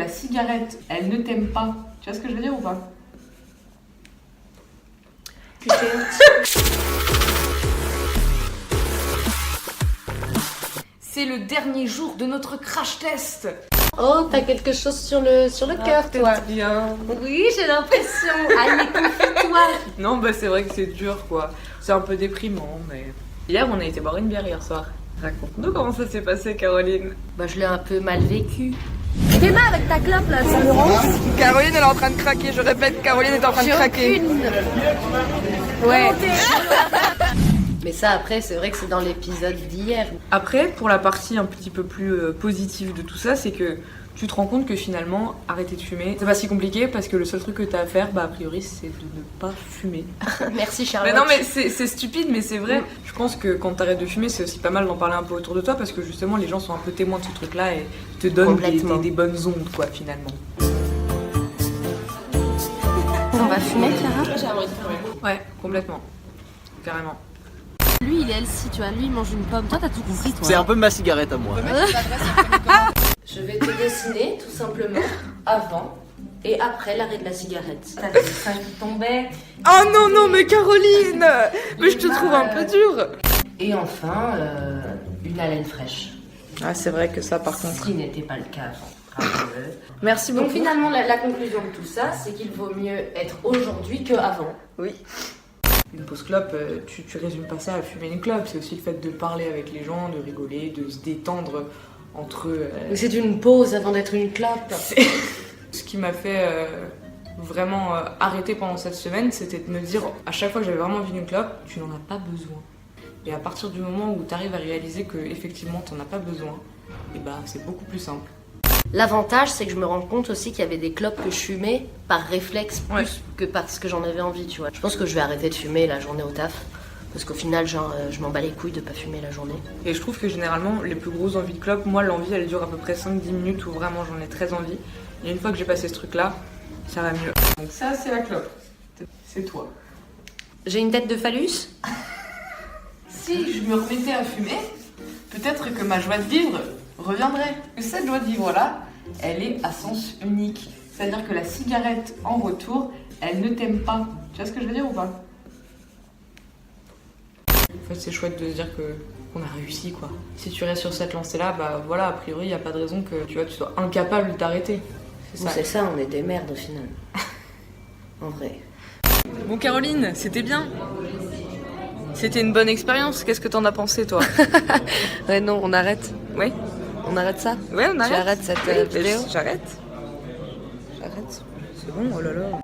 la cigarette, elle ne t'aime pas. Tu vois ce que je veux dire ou pas? C'est le dernier jour de notre crash test. Oh, t'as quelque chose sur le cœur, toi. Bien. Oui, j'ai l'impression. Allez, confie-toi. Non, bah c'est vrai que c'est dur quoi. C'est un peu déprimant, mais. Hier, on a été boire une bière hier soir. Raconte-nous comment ça s'est passé, Caroline. Bah, je l'ai un peu mal vécu. Fais-moi avec ta clope là, ça me rend. Caroline, elle est en train de craquer. Je répète, Caroline est en train de craquer. Ouais. Mais ça, après, c'est vrai que c'est dans l'épisode d'hier. Après, pour la partie un petit peu plus positive de tout ça, c'est que tu te rends compte que finalement, arrêter de fumer, c'est pas si compliqué parce que le seul truc que t'as à faire, bah a priori, c'est de ne pas fumer. Merci Charlotte. Mais non, mais c'est stupide, mais c'est vrai. Je pense que quand t'arrêtes de fumer, c'est aussi pas mal d'en parler un peu autour de toi parce que justement, les gens sont un peu témoins de ce truc-là et te donnent des bonnes ondes, quoi, finalement. On va fumer, Clara? J'ai envie de fumer. Ouais, complètement. Carrément. Lui, il est Elsie, tu vois. Lui, il mange une pomme. Toi, t'as tout compris, toi. C'est un peu ma cigarette à moi. Je vais te dessiner, tout simplement, avant et après l'arrêt de la cigarette. T'as des seins qui tombaient. Oh non, non, mais Caroline! Mais je te trouve un peu dure! Et enfin, une haleine fraîche. Ah, c'est vrai que ça, par contre. Ce qui n'était pas le cas avant. Rappelez-le. Merci beaucoup. Donc finalement, la conclusion de tout ça, c'est qu'il vaut mieux être aujourd'hui qu'avant. Oui. Une pause clope, tu résumes pas ça à fumer une clope, c'est aussi le fait de parler avec les gens, de rigoler, de se détendre entre eux. Mais c'est une pause avant d'être une clope. Ce qui m'a fait vraiment arrêter pendant cette semaine, c'était de me dire, à chaque fois que j'avais vraiment envie d'une clope, tu n'en as pas besoin. Et à partir du moment où tu arrives à réaliser que effectivement tu n'en as pas besoin, et bah c'est beaucoup plus simple. L'avantage, c'est que je me rends compte aussi qu'il y avait des clopes que je fumais par réflexe plus que parce que j'en avais envie, tu vois. Je pense que je vais arrêter de fumer la journée au taf. Parce qu'au final, genre, je m'en bats les couilles de pas fumer la journée. Et je trouve que généralement, les plus grosses envies de clope, moi l'envie elle dure à peu près 5-10 minutes où vraiment j'en ai très envie. Et une fois que j'ai passé ce truc là, ça va mieux. Donc ça c'est la clope. C'est toi. J'ai une tête de phallus? Si je me remettais à fumer, peut-être que ma joie de vivre reviendrait. Et cette joie de vivre là, elle est à sens unique. C'est-à-dire que la cigarette en retour, elle ne t'aime pas. Tu vois ce que je veux dire ou pas? En fait, c'est chouette de se dire qu'on a réussi, quoi. Si tu restes sur cette lancée-là, bah voilà, a priori, il n'y a pas de raison que tu sois incapable de t'arrêter. C'est ça, on est des merdes au final. En vrai. Bon, Caroline, c'était bien. C'était une bonne expérience. Qu'est-ce que t'en as pensé, toi? Ouais, non, on arrête. Oui. On arrête ça? Ouais, on arrête. Tu arrêtes cette vidéo? J'arrête. C'est bon, oh là là.